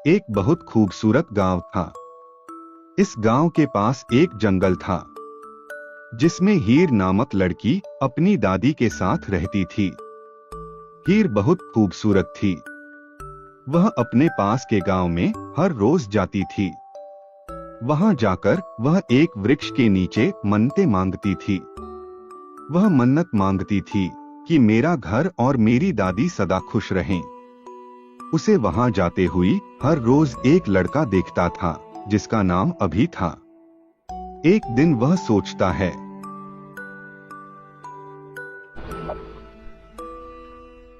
एक बहुत खूबसूरत गांव था। इस गांव के पास एक जंगल था जिसमें हीर नामक लड़की अपनी दादी के साथ रहती थी। हीर बहुत खूबसूरत थी। वह अपने पास के गांव में हर रोज जाती थी। वहां जाकर वह एक वृक्ष के नीचे मन्नतें मांगती थी। वह मन्नत मांगती थी कि मेरा घर और मेरी दादी सदा खुश रहें। उसे वहां जाते हुए हर रोज एक लड़का देखता था जिसका नाम अभी था। एक दिन वह सोचता है,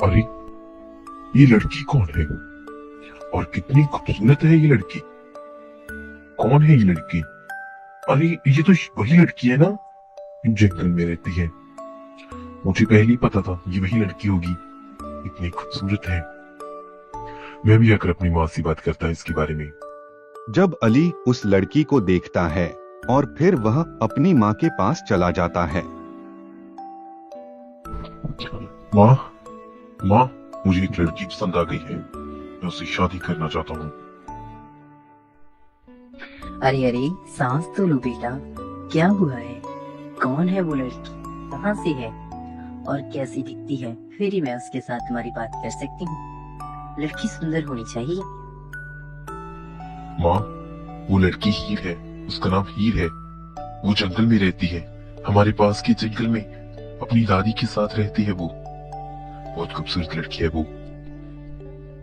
अरे ये लड़की कौन है और कितनी खूबसूरत है ये लड़की। कौन है ये लड़की? अरे ये तो वही लड़की है ना जंगल में रहती है। मुझे पहले ही पता था ये वही लड़की होगी, इतनी खूबसूरत है। मैं भी आकर अपनी माँ से बात करता है इसके बारे में। जब अली उस लड़की को देखता है और फिर वह अपनी माँ के पास चला जाता है। माँ, माँ, मुझे एक लड़की पसंद आ गई है, मैं उससे शादी करना चाहता हूँ। अरे अरे, सांस तो लो बेटा। क्या हुआ है? कौन है वो लड़की? कहाँ से है और कैसी दिखती है? फिर ही मैं उसके साथ तुम्हारी बात कर सकती हूँ। लड़की सुंदर होनी चाहिए। माँ, वो लड़की हीर है, उसका नाम हीर है। वो जंगल में रहती है, हमारे पास के जंगल में अपनी दादी के साथ रहती है। वो बहुत खूबसूरत लड़की है वो।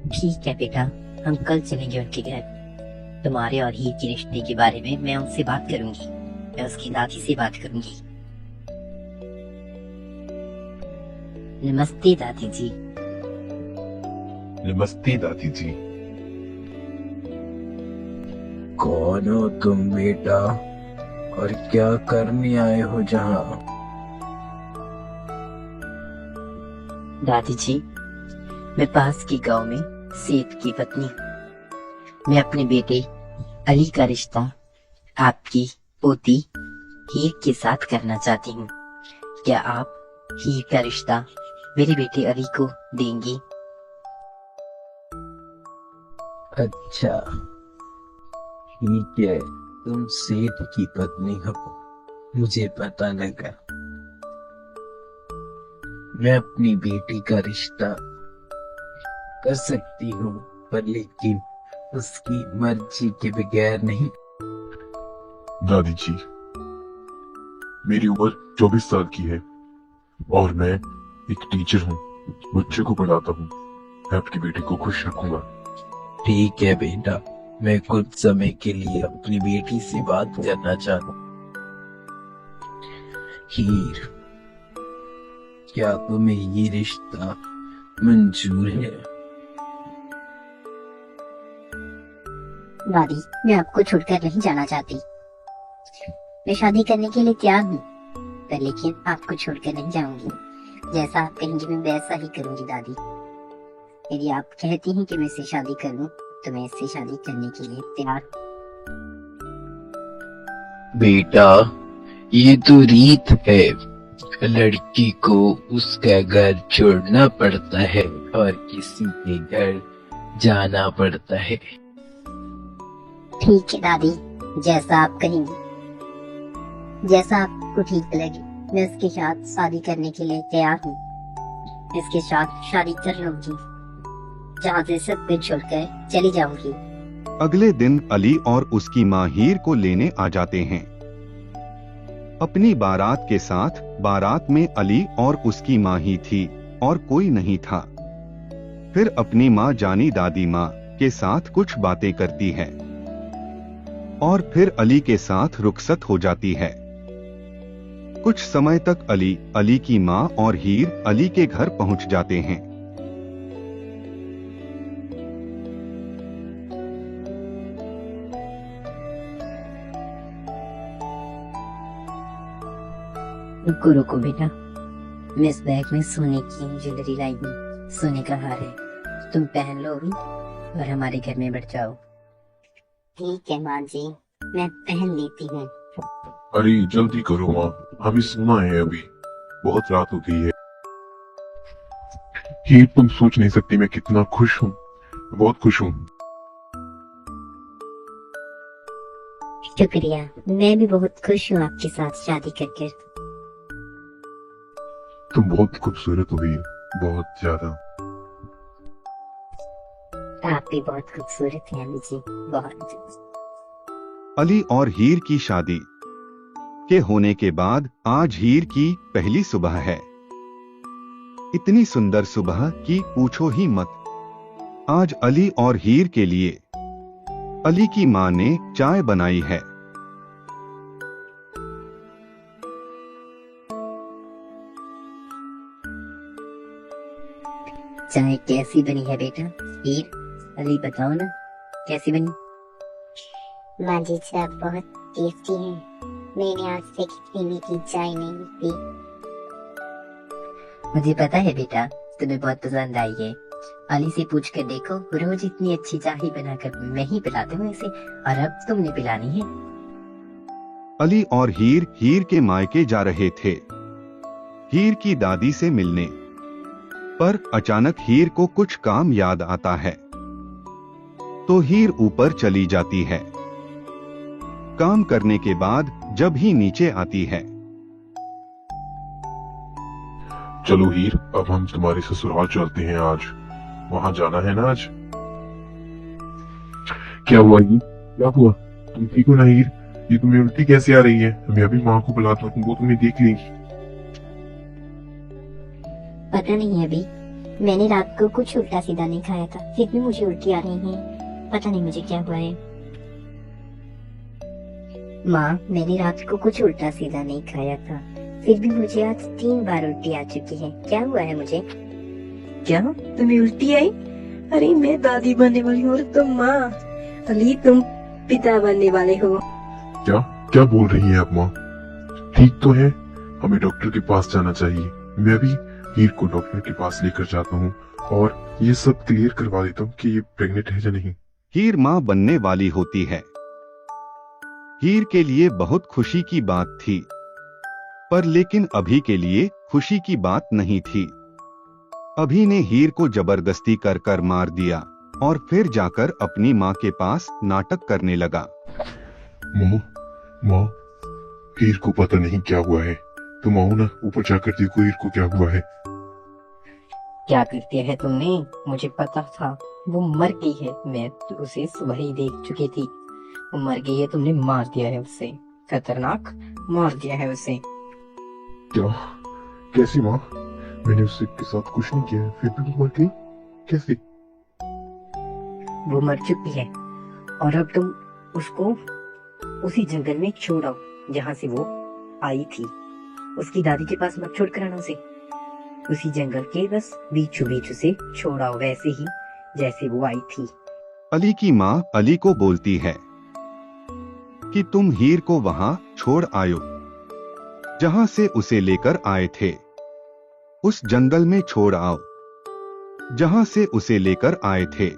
ठीक है बेटा, हम कल चलेंगे उनके घर। तुम्हारे और हीर के रिश्ते के बारे में मैं उनसे बात करूंगी। मैं उसकी दादी से बात करूंगी। नमस्ते दादी जी। नमस्ते दादी जी। कौन हो तुम बेटा और क्या करने आए हो जहाँ? दादी जी, मैं पास के गांव में सेठ की पत्नी हूँ। मैं अपने बेटे अली का रिश्ता आपकी पोती हीर के साथ करना चाहती हूँ। क्या आप हीर का रिश्ता मेरे बेटे अली को देंगी? अच्छा, ठीक है, तुम सेठ की पत्नी हो, मुझे पता लगा। मैं अपनी बेटी का रिश्ता कर सकती हूँ, पर लेकिन उसकी मर्जी के बगैर नहीं। दादी जी, मेरी उम्र 24 साल की है और मैं एक टीचर हूँ, बच्चे को पढ़ाता हूँ। मैं आपकी बेटी को खुश रखूंगा। ठीक है बेटा, मैं कुछ समय के लिए अपनी बेटी से बात करना चाहता हूँ। हीर, क्या तुम्हें ये रिश्ता मंजूर है? दादी, मैं आपको छोड़कर नहीं जाना चाहती। मैं शादी करने के लिए तैयार हूँ, पर लेकिन आपको छोड़कर नहीं जाऊंगी। जैसा आप कहेंगी मैं वैसा ही करूंगी दादी। यदि आप कहती हैं कि मैं इससे शादी कर लूं, तो मैं इससे शादी करने के लिए तैयार हूँ। बेटा, ये तो रीत है, लड़की को उसका घर छोड़ना पड़ता है और किसी के घर जाना पड़ता है। ठीक है दादी, जैसा आप कहेंगी, जैसा आपको ठीक लगे, मैं उसके साथ शादी करने के लिए तैयार हूँ। इसके साथ शादी कर लूंगी, जहाँ से सब कुछ छोड़कर चली जाऊंगी। अगले दिन अली और उसकी माँ हीर को लेने आ जाते हैं। अपनी बारात के साथ बारात में अली और उसकी माँ ही थी और कोई नहीं था। फिर अपनी माँ जानी दादी माँ के साथ कुछ बातें करती है और फिर अली के साथ रुखसत हो जाती है। कुछ समय तक अली की माँ और हीर अली के घर पहुंच जाते हैं। रुको रुको बेटा, मैं इस बैग में सोने की ज्वेलरी लाई हूँ। सोने का हार है, तुम पहन लो अभी और हमारे घर में बैठ जाओ। ठीक है माँ जी, मैं पहन लेती हूँ। अरे जल्दी करो माँ, हमें सोना है अभी, बहुत रात हो गई है। हीर, तुम सोच नहीं सकती मैं कितना खुश हूँ, बहुत खुश हूँ। शुक्रिया, मैं भी बहुत खुश हूँ आपके साथ शादी कर। तुम बहुत खूबसूरत हो हीर, बहुत ज्यादा। आप भी बहुत खूबसूरत हैं अली जी, बहुत। अली और हीर की शादी के होने के बाद आज हीर की पहली सुबह है। इतनी सुंदर सुबह कि पूछो ही मत। आज अली और हीर के लिए अली की मां ने चाय बनाई है। चाय कैसी बनी है बेटा? हीर, अली बताओ ना, कैसी बनी? माँ जी, चाय बहुत टेस्टी है। मैंने आज से कितनी मीठी चाय नहीं पी। मुझे पता है बेटा, तुम्हें बहुत पसंद आई है। अली से पूछ कर देखो, रोज इतनी अच्छी चाय बनाकर मैं ही पिलाती हूँ इसे, और अब तुमने पिलानी है। अली और हीर के मायके जा रहे थे हीर की दादी से मिलने, पर अचानक हीर को कुछ काम याद आता है तो हीर ऊपर चली जाती है। काम करने के बाद जब ही नीचे आती है, चलो हीर, अब हम तुम्हारे ससुराल चलते हैं। आज वहां जाना है ना आज। क्या हुआ हीर, क्या हुआ? तुम ठीक हो ना हीर? ये तुम्हें उल्टी कैसे आ रही है? मैं अभी माँ को बुलाता हूँ, वो तुम्हें देख लेंगी। पता नहीं अभी, मैंने रात को कुछ उल्टा सीधा नहीं खाया था, फिर भी मुझे उल्टी आ रही है। पता नहीं मुझे क्या हुआ है। माँ, मैंने रात को कुछ उल्टा सीधा नहीं खाया था, फिर भी मुझे आज 3 बार उल्टी आ चुकी है। क्या हुआ है मुझे? क्या तुम्हें उल्टी आई? अरे मैं दादी बनने वाली हूँ और तुम माँ। अली तुम पिता बनने वाले हो। क्या क्या बोल रही है आप माँ? ठीक तो है, हमें डॉक्टर के पास जाना चाहिए। मैं भी हीर को डॉक्टर के पास लेकर जाता हूँ और ये सब क्लियर करवा देता हूँ कि ये प्रेग्नेंट है या नहीं। हीर मां बनने वाली होती है। हीर के लिए बहुत खुशी की बात थी, पर लेकिन अभी के लिए खुशी की बात नहीं थी। अभी ने हीर को जबरदस्ती कर कर मार दिया और फिर जाकर अपनी माँ के पास नाटक करने लगा। माँ, हीर को पता नहीं क्या हुआ है, तुम आओ ना, ऊपर जाकर देखो हीर को क्या हुआ है। क्या कर दिया है तुमने? मुझे पता था वो मर गई है, मैं तो उसे सुबह ही देख चुकी थी। वो मर गई है, तुमने मार दिया है उसे, खतरनाक मार दिया है उसे। क्या? कैसी माँ? मैंने उसके के साथ कुछ नहीं किया है, फिर भी वो मर गई? कैसे? वो मर चुकी है और अब तुम उसको उसी जंगल में छोड़ो जहाँ से वो आई थी। उसकी दादी के पास मत छोड़ कर आना उसे, उसी जंगल के बस बीचों बीच उसे छोड़ाओ, वैसे ही जैसे वो आई थी। अली की माँ अली को बोलती है कि तुम हीर को वहां छोड़ आयो जहां से उसे लेकर आए थे। उस जंगल में छोड़ आओ जहां से उसे लेकर आए थे।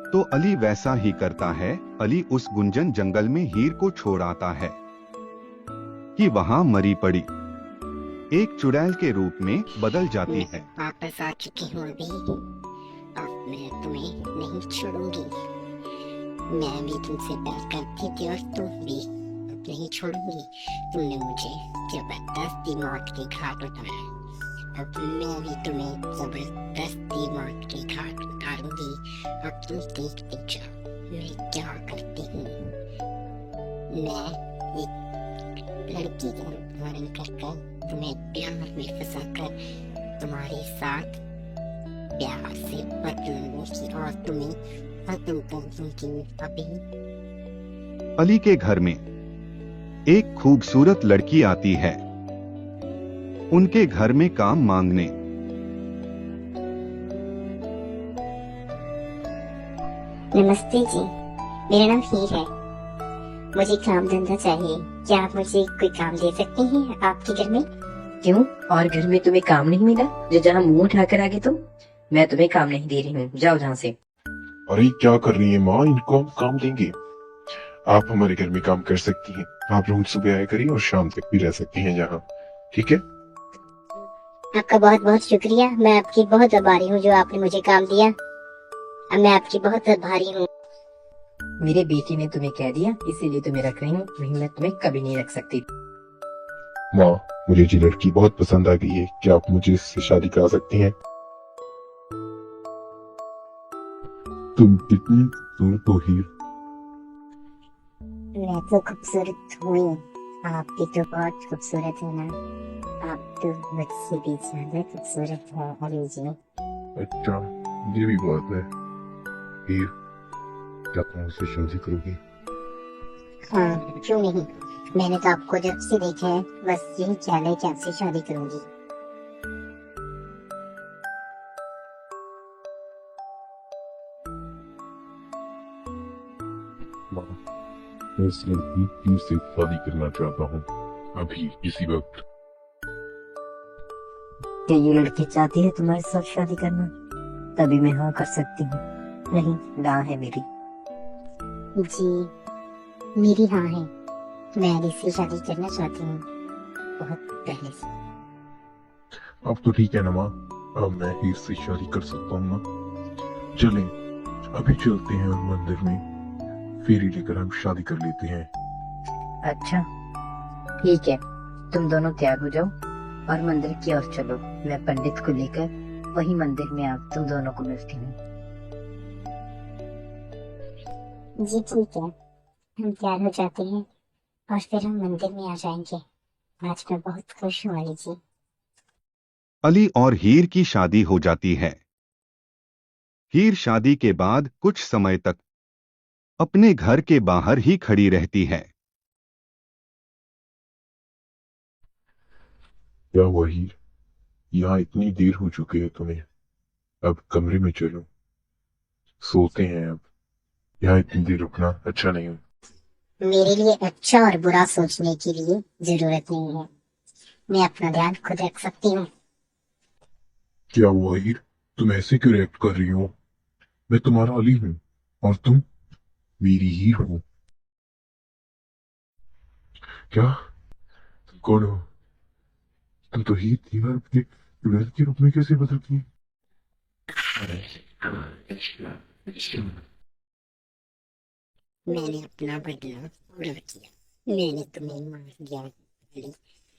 तो अली वैसा ही करता है। अली उस गुंजन जंगल में हीर को छोड़ आता है कि वहां मरी पड़ी एक चुड़ैल के रूप में बदल जाती है। वापस आ चुकी हूँ अभी, अब मैं तुम्हें नहीं छोड़ूंगी। मैं भी तुमसे प्यार करती थी और तुम भी, अब नहीं छोड़ूंगी। तुमने मुझे जबरदस्ती मौत के घाट उतारा, अब मैं भी तुम्हें जबरदस्ती मौत के घाट उतारूंगी। अब तुम देखते जाओ मैं क्या करती हूँ। मैं एक लड़की का अपहरण कर तुम्हें प्यार में फंसाकर तुम्हारे साथ प्यार से बदल लूंगी और तुम्हें खत्म कर दूंगी। अभी अली के घर में एक खूबसूरत लड़की आती है उनके घर में काम मांगने। नमस्ते जी, मेरा नाम हीर है, मुझे काम धंधा चाहिए। क्या आप मुझे कोई काम दे सकते हैं आपके घर में? क्यों, और घर में तुम्हें काम नहीं मिला जो जहाँ मुंह उठाकर आ गए तुम? मैं तुम्हें काम नहीं दे रही हूँ, जाओ जहाँ से। अरे क्या कर रही है माँ, इनको हम काम देंगे। आप हमारे घर में काम कर सकती हैं, आप रोज सुबह आया करिए और शाम तक भी रह सकती हैं यहाँ, ठीक है? आपका बहुत बहुत शुक्रिया, मैं आपकी बहुत आभारी हूँ जो आपने मुझे काम दिया। अब मैं आपकी बहुत आभारी हूँ। मेरे बेटी ने तुम्हें कह दिया इसीलिए तुम्हें रख रही हूँ, नहीं मैं तुम्हें कभी नहीं रख सकती। माँ, मुझे ये लड़की बहुत पसंद आ गई है, क्या आप मुझे इससे शादी करा सकती हैं? तुम कितनी खूबसूरत हो हीर। मैं तो खूबसूरत हूँ ही, आप भी तो बहुत खूबसूरत है ना। आप तो मुझसे भी ज्यादा खूबसूरत है अली जी। अच्छा, ये भी बात है। हीर, क्या तुम मुझसे शादी करोगी? हाँ, क्यों नहीं। मैंने तो आपको जब से देखा है, बस यही ख्याल है कि आपसे शादी करूंगी। माँ, मैं इस लड़की हीर से शादी करना चाहता हूँ, अभी इसी वक्त। क्या ये लड़की चाहती है तुम्हारे साथ शादी करना? तभी मैं हाँ कर सकती हूँ, नहीं ना है मेरी। जी, मेरी हाँ है। मैं अली से शादी करना चाहती हूँ, बहुत पहले से। अब तो ठीक है ना माँ, अब मैं हीर से शादी कर सकता हूँ ना। चलें, अभी चलते हैं और मंदिर में फेरी लेकर हम शादी कर लेते हैं। अच्छा ठीक है, तुम दोनों तैयार हो जाओ और मंदिर की ओर चलो। मैं पंडित को लेकर वही मंदिर में आप तुम दोनों को मिलती हूँ। जी ठीक है, हम तैयार हो जाते हैं और फिर हम मंदिर में आ जाएंगे। आज मैं बहुत खुश हूँ अली जी। अली और हीर की शादी हो जाती है। हीर शादी के बाद कुछ समय तक अपने घर के बाहर ही खड़ी रहती है। क्या हुआ हीर, यहाँ इतनी देर हो चुकी है तुम्हें, अब कमरे में चलो, सोते हैं अब। यहाँ इतनी देर रुकना अच्छा नहीं है। मेरे लिए अच्छा और बुरा सोचने के लिए जरूरत नहीं है, मैं अपना ध्यान खुद रख सकती हूँ। क्या हुआ हीर, तुम ऐसे क्यों रिएक्ट कर रही हो? मैं तुम्हारा अली हूँ और तुम मेरी हीर हो। क्या? तुम कौन हो? तुम तो हीर थी और अपने दुल्हन के रूप में कैसे बदल गई? मैंने अपना बदला पूरा किया, मैंने तुम्हें मार दिया अली,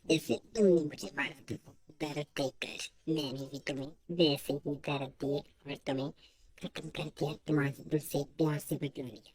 जैसे तुमने मुझे मारा था। दर्द देकर मैंने भी तुम्हें वैसे ही दर्द दिए और तुम्हें खत्म कर दिया, तुम्हारे दिल से प्यार से बदला लिया।